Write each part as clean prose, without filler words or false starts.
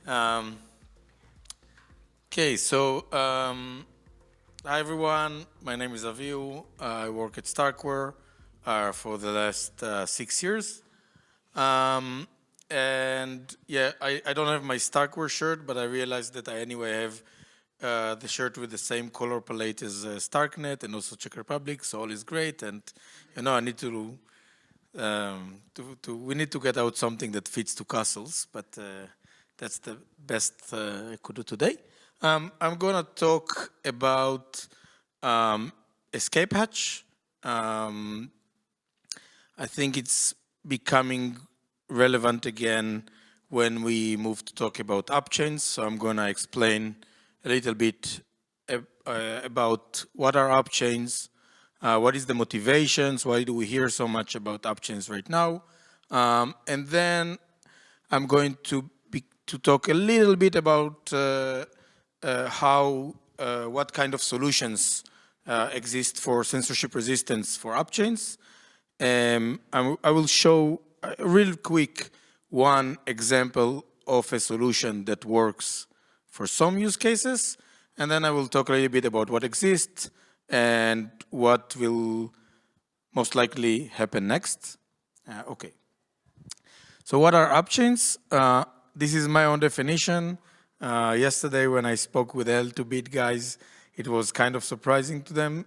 Um, hi everyone. My name is Avihu. I work at Starkware for the last 6 years. And yeah, I don't have my Starkware shirt, but I realized that I anyway have the shirt with the same color palette as Starknet and also Czech Republic, so all is great. And I need we need to get out something that fits to castles, but that's the best I could do today. I'm gonna talk about escape hatch. I think it's becoming relevant again when we move to talk about Appchains. So I'm gonna explain a little bit about what are Appchains, what is the motivations, why do we hear so much about Appchains right now, and then I'm going to talk a little bit about what kind of solutions exist for censorship resistance for Appchains. I will show real quick one example of a solution that works for some use cases, and then I will talk a little bit about what exists and what will most likely happen next. Okay. So what are Appchains? This is my own definition. Yesterday when I spoke with L2Bit guys, it was kind of surprising to them.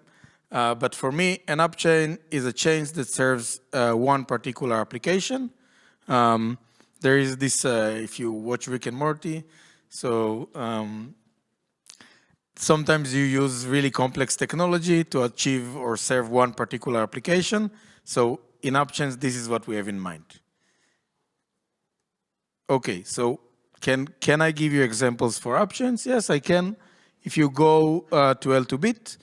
But for me, an Appchain is a chain that serves one particular application. There is this, if you watch Rick and Morty, so sometimes you use really complex technology to achieve or serve one particular application. So in Appchains, this is what we have in mind. Okay, so can I give you examples for Appchains? Yes, I can. If you go to L2Bit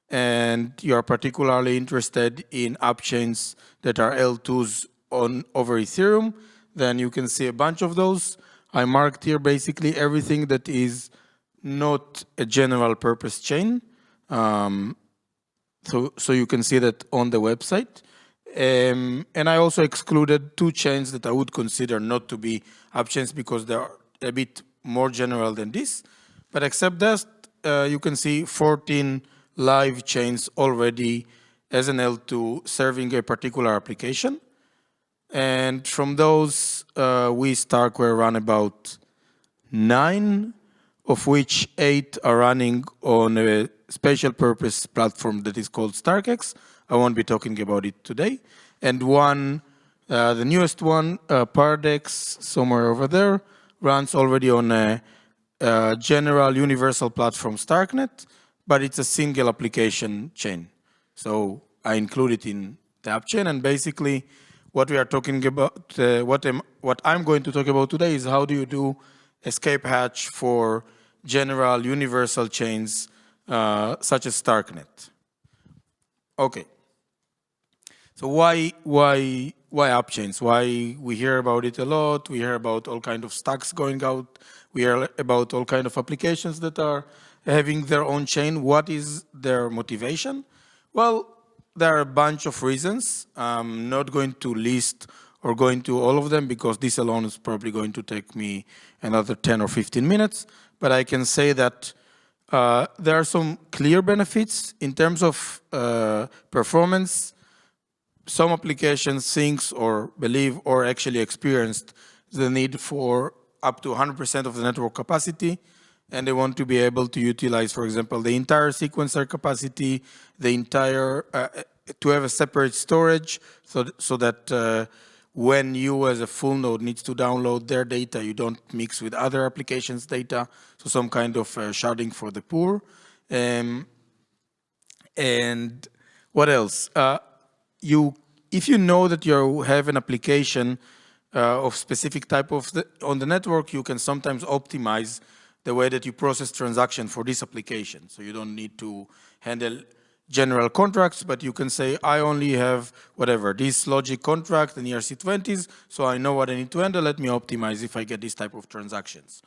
and you are particularly interested in Appchains that are L2s over Ethereum, then you can see a bunch of those. I marked here basically everything that is not a general purpose chain. So you can see that on the website. And I also excluded two chains that I would consider not to be Appchains because they're a bit more general than this. But except that, you can see 14 live chains already as an L2 serving a particular application. And from those, we Starkware run about 9, of which 8 are running on a special purpose platform that is called StarkX. I won't be talking about it today. And one, the newest one, Pardex, somewhere over there, runs already on a general universal platform Starknet, but it's a single application chain. So I include it in the Appchain, and basically what we are talking about, what I'm going to talk about today is how do you do escape hatch for general universal chains such as Starknet. Okay. So why Appchains? Why we hear about it a lot? We hear about all kind of stacks going out. We hear about all kind of applications that are having their own chain. What is their motivation? Well, there are a bunch of reasons. I'm not going to list or go into all of them because this alone is probably going to take me another 10 or 15 minutes. But I can say that there are some clear benefits in terms of performance. Some applications think or believe or actually experienced the need for up to 100% of the network capacity, and they want to be able to utilize, for example, the entire sequencer capacity, the entire, to have a separate storage so that when you as a full node needs to download their data, you don't mix with other applications' data, so some kind of sharding for the poor. And what else? If you know that you have an application of specific type on the network, you can sometimes optimize the way that you process transaction for this application. So you don't need to handle general contracts, but you can say, I only have whatever, this logic contract and ERC20s, so I know what I need to handle, let me optimize if I get this type of transactions.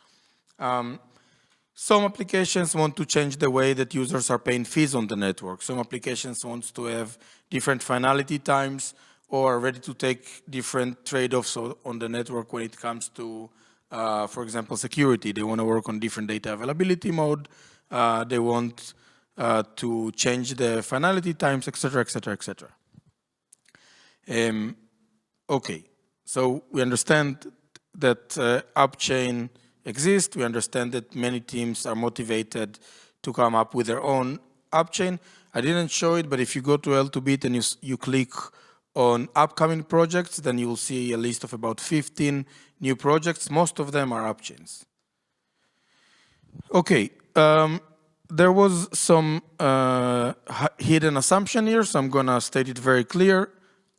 Some applications want to change the way that users are paying fees on the network. Some applications want to have different finality times or are ready to take different trade-offs on the network when it comes to For example, security. They want to work on different data availability mode. They want to change the finality times, etc., etc., etc. Okay, so we understand that Appchain exists. We understand that many teams are motivated to come up with their own Appchain. I didn't show it, but if you go to L2Bit and you click on upcoming projects, then you will see a list of about 15 new projects. Most of them are Appchains. Okay, there was some hidden assumption here, so I'm gonna state it very clear.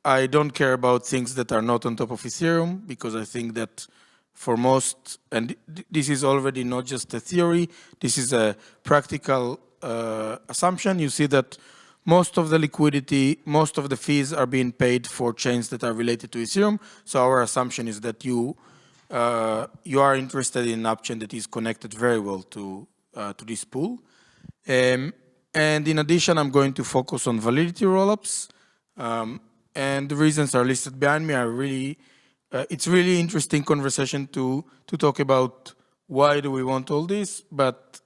I don't care about things that are not on top of Ethereum, because I think that for most, and this is already not just a theory, this is a practical assumption. You see that most of the liquidity, most of the fees are being paid for chains that are related to Ethereum. So our assumption is that you are interested in an Appchain that is connected very well to this pool. And in addition, I'm going to focus on validity rollups. And the reasons are listed behind me. It's really interesting conversation to talk about why do we want all this, but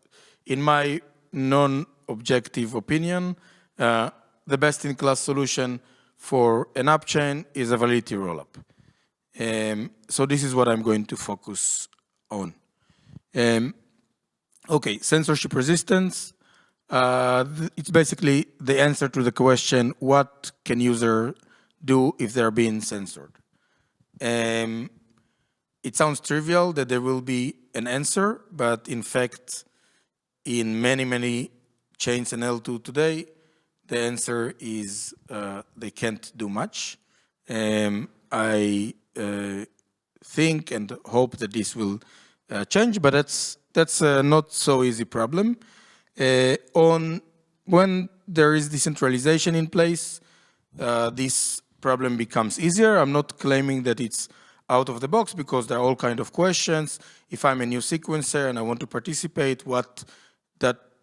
in my non-objective opinion, the best-in-class solution for an Appchain is a validity rollup. So this is what I'm going to focus on. Okay, censorship resistance. It's basically the answer to the question, what can user do if they're being censored? It sounds trivial that there will be an answer, but in fact, in many chains in L2 today, the answer is they can't do much. I think and hope that this will change, but that's a not so easy problem. When there is decentralization in place, this problem becomes easier. I'm not claiming that it's out of the box, because there are all kinds of questions. If I'm a new sequencer and I want to participate, what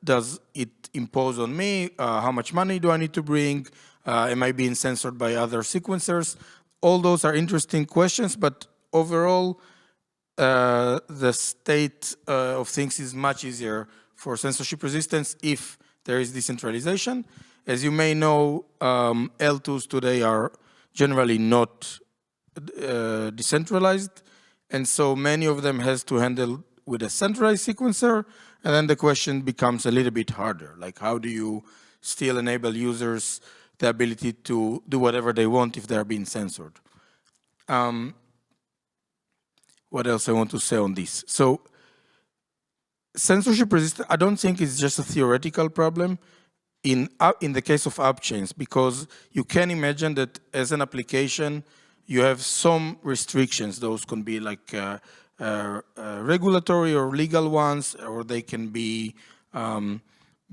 does it impose on me? How much money do I need to bring? Am I being censored by other sequencers? All those are interesting questions, but overall, the state of things is much easier for censorship resistance if there is decentralization. As you may know, L2s today are generally not decentralized, and so many of them has to handle with a centralized sequencer, and then the question becomes a little bit harder, like how do you still enable users the ability to do whatever they want if they're being censored? What else I want to say on this? So censorship resistance, I don't think it's just a theoretical problem in the case of Appchains, because you can imagine that as an application, you have some restrictions. Those can be like regulatory or legal ones, or they can be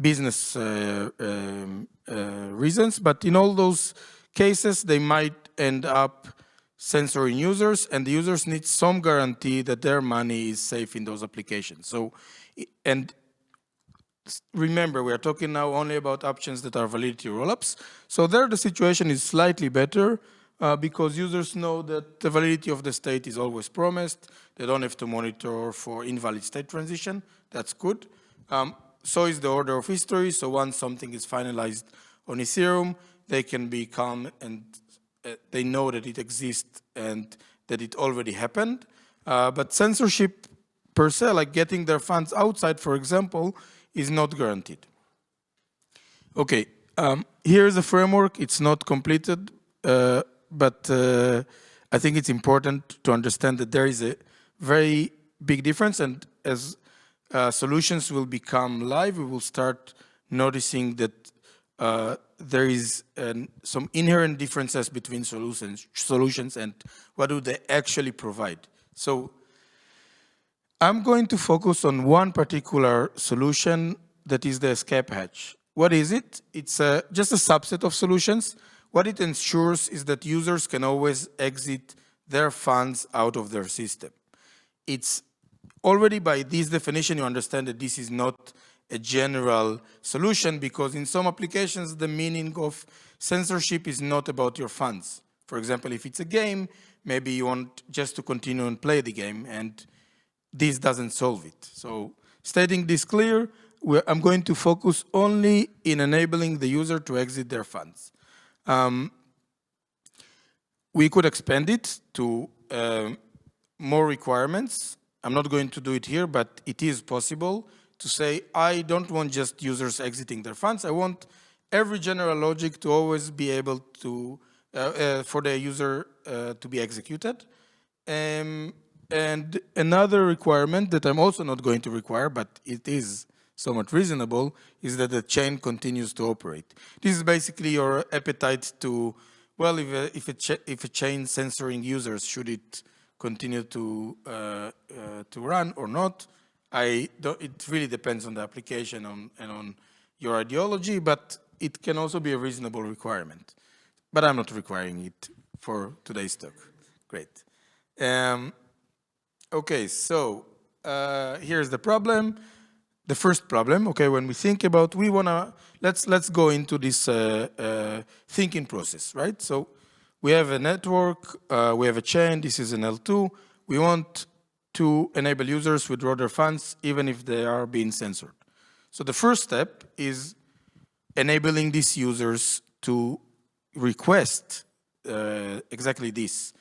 business reasons. But in all those cases, they might end up censoring users, and the users need some guarantee that their money is safe in those applications. So, and remember, we are talking now only about Appchains that are validity rollups. So there the situation is slightly better because users know that the validity of the state is always promised. They don't have to monitor for invalid state transition. That's good. So is the order of history. So once something is finalized on Ethereum, they can be calm and they know that it exists and that it already happened. But censorship per se, like getting their funds outside, for example, is not guaranteed. Okay, here's a framework. It's not completed, but I think it's important to understand that there is a very big difference, and as solutions will become live, we will start noticing that there is some inherent differences between solutions and what do they actually provide. So I'm going to focus on one particular solution, that is the escape hatch. What is it? It's just a subset of solutions. What it ensures is that users can always exit their funds out of their system. It's already by this definition, you understand that this is not a general solution, because in some applications, the meaning of censorship is not about your funds. For example, if it's a game, maybe you want just to continue and play the game, and this doesn't solve it. So stating this clear, I'm going to focus only in enabling the user to exit their funds. We could expand it to more requirements. I'm not going to do it here, but it is possible to say, I don't want just users exiting their funds. I want every general logic to always be able to, for the user to be executed. And another requirement that I'm also not going to require, but it is somewhat reasonable, is that the chain continues to operate. This is basically your appetite to, well, if a chain censoring users, should it continue to run or not? It really depends on the application and on your ideology, but it can also be a reasonable requirement. But I'm not requiring it for today's talk. Great. Okay, so here's the problem. The first problem, okay, when we think about, let's go into this thinking process, right? So we have a network, we have a chain, this is an L2. We want to enable users to withdraw their funds even if they are being censored. So the first step is enabling these users to request exactly this.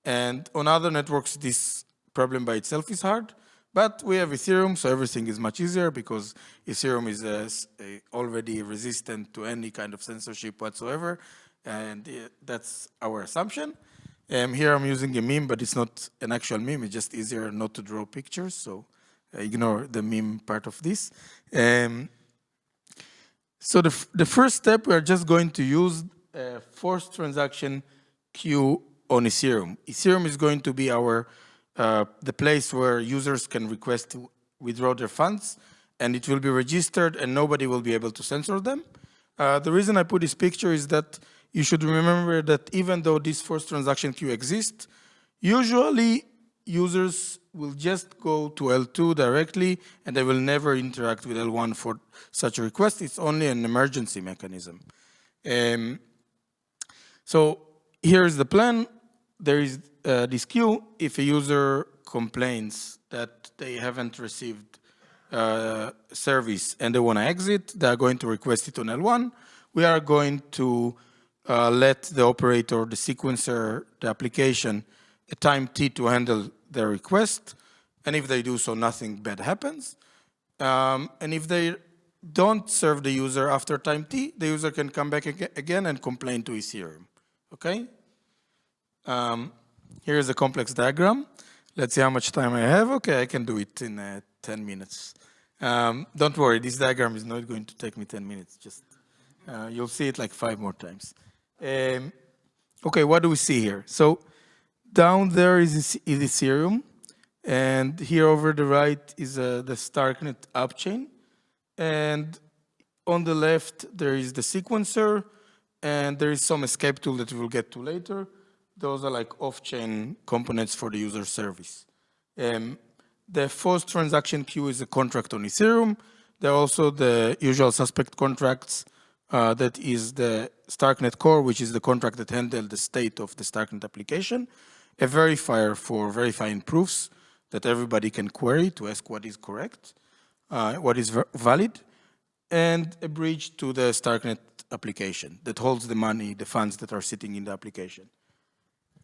And on other networks, this problem by itself is hard, but we have Ethereum, so everything is much easier because Ethereum is already resistant to any kind of censorship whatsoever, and that's our assumption. Here I'm using a meme, but it's not an actual meme, it's just easier not to draw pictures, so ignore the meme part of this. So the first step, we are just going to use a forced transaction queue on Ethereum. Ethereum is going to be the place where users can request to withdraw their funds, and it will be registered and nobody will be able to censor them. The reason I put this picture is that you should remember that even though this forced transaction queue exists, usually users will just go to L2 directly and they will never interact with L1 for such a request. It's only an emergency mechanism. So here's the plan. There is this queue. If a user complains that they haven't received service and they want to exit, they are going to request it on L1. We are going to let the operator, the sequencer, the application, a time T to handle their request. And if they do so, nothing bad happens. And if they don't serve the user after time T, the user can come back again and complain to Ethereum. Okay? Here is a complex diagram. Let's see how much time I have. Okay, I can do it in 10 minutes. Don't worry, this diagram is not going to take me 10 minutes. Just you'll see it like 5 more times. Okay, what do we see here? So down there is Ethereum, and here over the right is the Starknet Appchain, and on the left there is the sequencer, and there is some escape tool that we'll get to later. Those are like off-chain components for the user service. The forced transaction queue is a contract on Ethereum. There are also the usual suspect contracts. That is the Starknet core, which is the contract that handles the state of the Starknet application. A verifier for verifying proofs that everybody can query to ask what is correct, what is valid, and a bridge to the Starknet application that holds the money, the funds that are sitting in the application.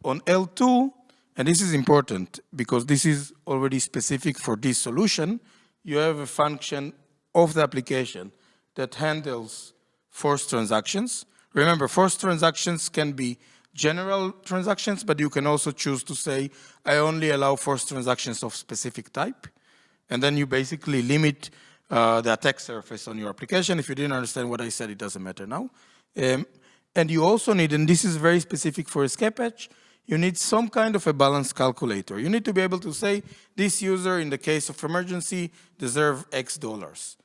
On L2, and this is important because this is already specific for this solution, you have a function of the application that handles forced transactions. Remember, forced transactions can be general transactions, but you can also choose to say, I only allow forced transactions of specific type. And then you basically limit the attack surface on your application. If you didn't understand what I said, it doesn't matter now. And you also need, and this is very specific for escape hatch, you need some kind of a balance calculator. You need to be able to say, this user, in the case of emergency, deserves X dollars.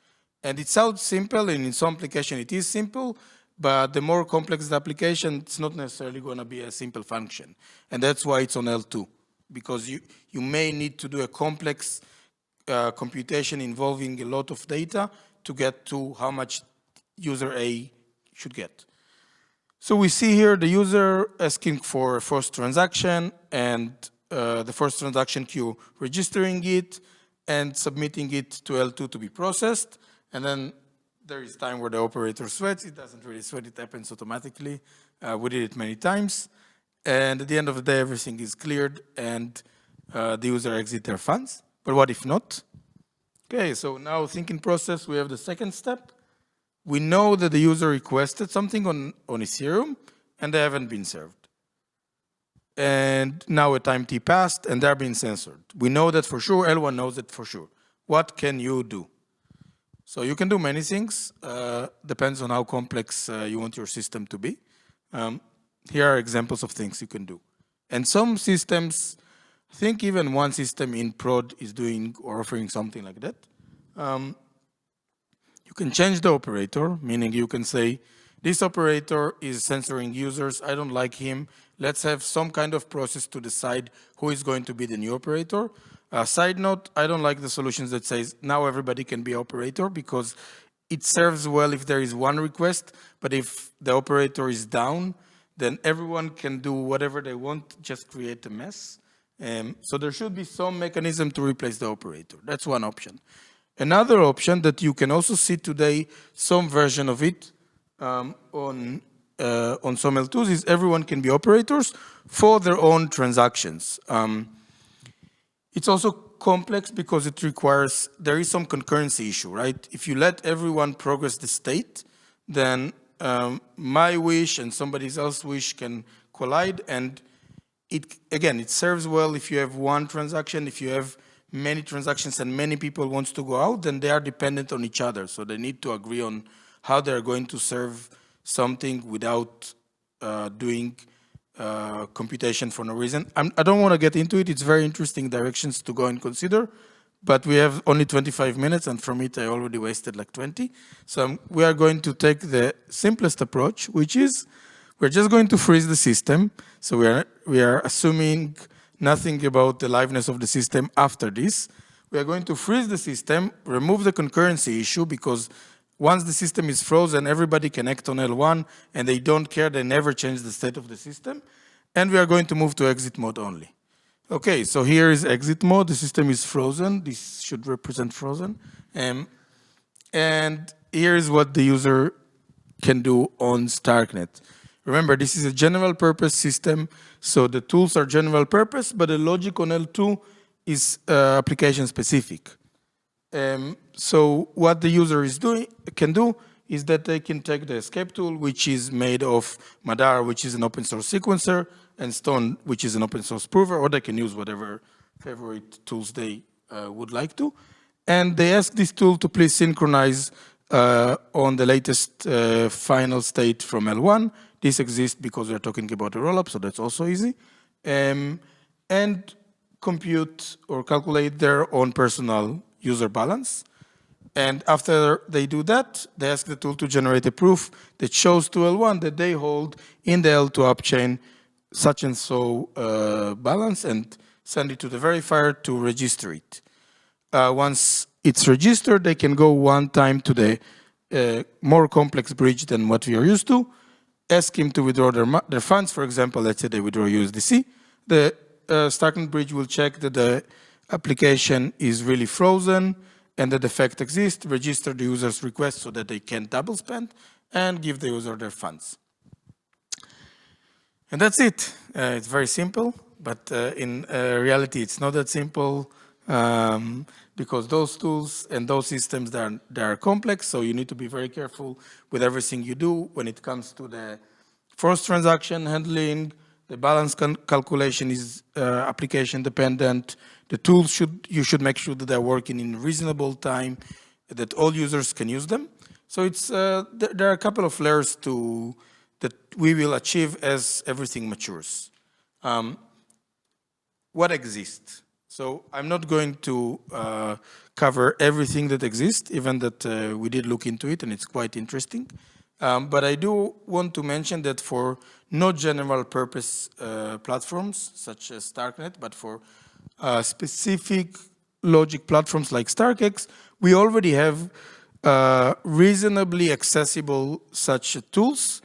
And it sounds simple, and in some application it is simple, but the more complex the application, it's not necessarily going to be a simple function. And that's why it's on L2, because you may need to do a complex computation involving a lot of data to get to how much user A should get. So we see here the user asking for a forced transaction and the forced transaction queue registering it, and submitting it to L2 to be processed. And then there is time where the operator sweats. It doesn't really sweat, it happens automatically. We did it many times. And at the end of the day, everything is cleared and the user exits their funds. But what if not? Okay, so now thinking process, we have the second step. We know that the user requested something on Ethereum and they haven't been served. And now a time T passed and they're being censored. We know that for sure, L1 knows it for sure. What can you do? So you can do many things, depends on how complex you want your system to be. Here are examples of things you can do. And some systems, I think even one system in prod is doing or offering something like that. You can change the operator, meaning you can say, this operator is censoring users, I don't like him. Let's have some kind of process to decide who is going to be the new operator. Side note, I don't like the solutions that says now everybody can be operator because it serves well if there is one request, but if the operator is down, then everyone can do whatever they want, just create a mess. So there should be some mechanism to replace the operator. That's one option. Another option that you can also see today, some version of it on some L2s is everyone can be operators for their own transactions. It's also complex because it requires, there is some concurrency issue, right? If you let everyone progress the state, then my wish and somebody else's wish can collide, and it serves well if you have one transaction. If you have many transactions and many people wants to go out, then they are dependent on each other. So they need to agree on how they're going to serve something without doing computation for no reason. I don't want to get into it. It's very interesting directions to go and consider, but we have only 25 minutes, and from it I already wasted like 20. So we are going to take the simplest approach, which is we're just going to freeze the system. So we are assuming nothing about the liveness of the system after this. We are going to freeze the system, remove the concurrency issue, because once the system is frozen, everybody can act on L1, and they don't care, they never change the state of the system. And we are going to move to exit mode only. Okay, so here is exit mode, the system is frozen, this should represent frozen. And here is what the user can do on Starknet. Remember, this is a general purpose system, so the tools are general purpose, but the logic on L2 is application specific. So what the user can do is that they can take the escape tool, which is made of Madar, which is an open source sequencer, and Stone, which is an open source prover, or they can use whatever favorite tools they would like to. And they ask this tool to please synchronize on the latest final state from L1. This exists because we're talking about a rollup, so that's also easy. And compute or calculate their own personal user balance. And after they do that, they ask the tool to generate a proof that shows to L1 that they hold in the L2 upchain such and so balance, and send it to the verifier to register it. Once it's registered, they can go one time to the more complex bridge than what we are used to, ask him to withdraw their funds. For example, let's say they withdraw USDC. The Starknet bridge will check that the application is really frozen and the defect exists, register the user's request so that they can't double spend, and give the user their funds. And that's it. It's very simple, but in reality, it's not that simple because those tools and those systems, they are complex, so you need to be very careful with everything you do when it comes to the forced transaction handling. The balance calculation is application dependent. The tools you should make sure that they're working in reasonable time, that all users can use them. So it's there are a couple of layers that we will achieve as everything matures. What exists? So I'm not going to cover everything that exists, even that we did look into it and it's quite interesting. But I do want to mention that for not general purpose platforms such as Starknet, but for specific logic platforms like StarkX, we already have reasonably accessible such tools.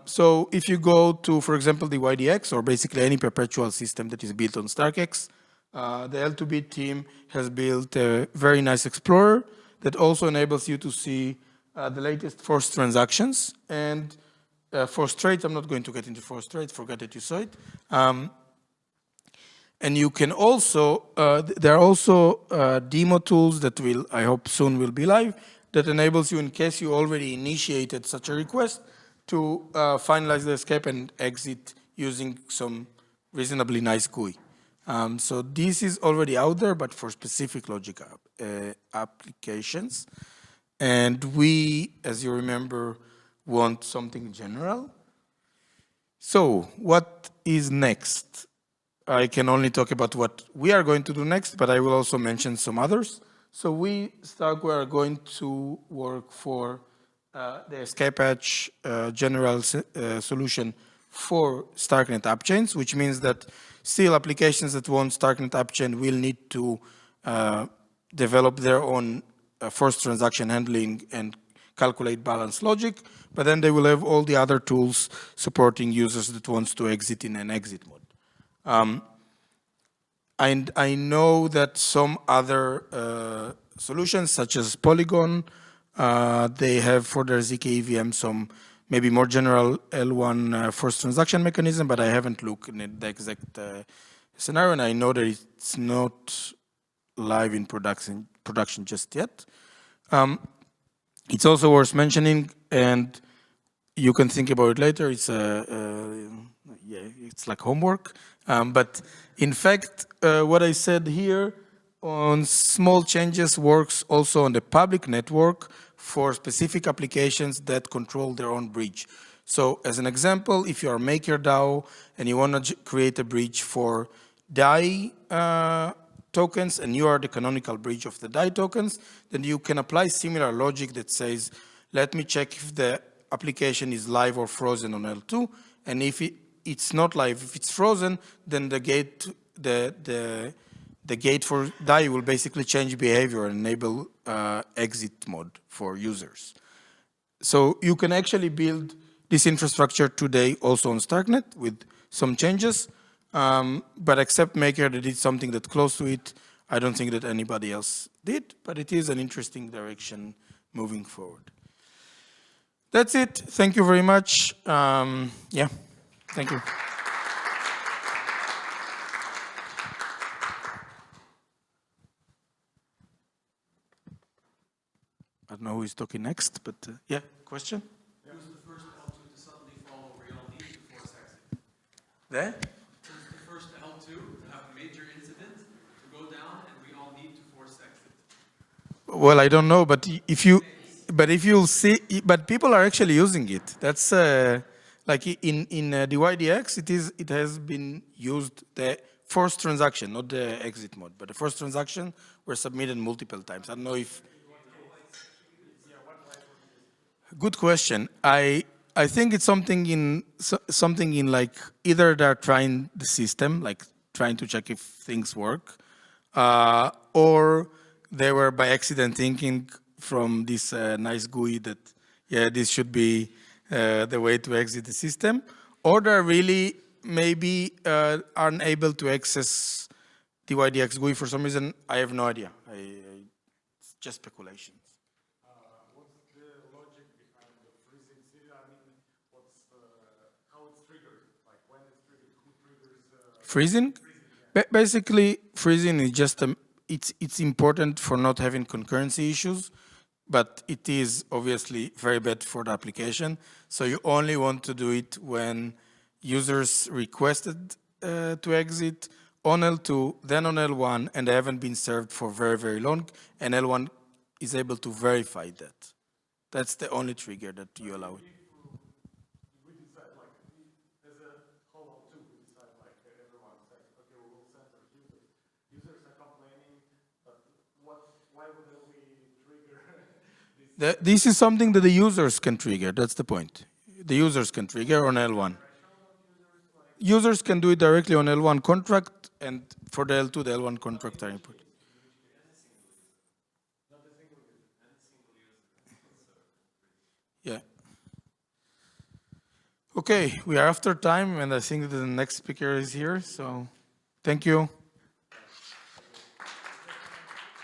So if you go to, for example, the YDX, or basically any perpetual system that is built on StarkX, The L2B team has built a very nice explorer that also enables you to see the latest forced transactions. And forced trades, I'm not going to get into forced trades, forget that you saw it. And you can also, there are also demo tools that will, I hope soon will be live, that enables you, in case you already initiated such a request, to finalize the escape and exit using some reasonably nice GUI. So this is already out there, but for specific logic applications. And we, as you remember, want something general. So what is next? I can only talk about what we are going to do next, but I will also mention some others. So we, Starknet, are going to work for the escape hatch general solution for Starknet Appchains, which means that still applications that want Starknet Appchain will need to develop their own forced transaction handling and calculate balance logic, but then they will have all the other tools supporting users that wants to exit in an exit mode. And I know that some other solutions, such as Polygon, they have for their ZK EVM some maybe more general L1 forced transaction mechanism, but I haven't looked at the exact scenario, and I know that it's not live in production just yet. It's also worth mentioning, and you can think about it later. It's it's like homework. But in fact, what I said here on small changes works also on the public network for specific applications that control their own bridge. So as an example, if you are MakerDAO and you want to create a bridge for DAI tokens and you are the canonical bridge of the DAI tokens, then you can apply similar logic that says, let me check if the application is live or frozen on L2, and if it's not live, if it's frozen, then the gate for DAI will basically change behavior and enable exit mode for users. So you can actually build this infrastructure today also on Starknet with some changes, but except Maker that did something that's close to it, I don't think that anybody else did, but it is an interesting direction moving forward. That's it. Thank you very much. Yeah, thank you. I don't know who is talking next, but yeah, question? Who's the first L2 to suddenly fall over? We all need to force exit. There? Who's the first L2 to have a major incident, to go down, and we all need to force exit? Well, I don't know, but if you'll see, but people are actually using it. That's like in DYDX, it has been used, the forced transaction, not the exit mode, but the forced transaction were submitted multiple times. I don't know if. Good question. I think it's something in like either they're trying the system, like trying to check if things work, or they were by accident thinking from this nice GUI that, yeah, this should be the way to exit the system, or they're really maybe aren't able to access DYDX GUI for some reason. I have no idea. It's just speculation. What's the logic behind the freezing city? I mean, how it's triggered? Like when it's triggered, who triggers? Freezing? Yeah. Basically, freezing is just it's important for not having concurrency issues, but it is obviously very bad for the application. So you only want to do it when users requested to exit on L2, then on L1, and they haven't been served for very, very long, and L1 is able to verify that. That's the only trigger that you allow it. We decide, like, as a whole too, we decide, like, everyone says, okay, we will send our users. Users are complaining, but why would we trigger this? This is something that the users can trigger. That's the point. The users can trigger on L1. Users can do it directly on L1 contract, and for the L2, the L1 contract are input. Yeah. Okay, we are after time, and I think that the next speaker is here, so thank you.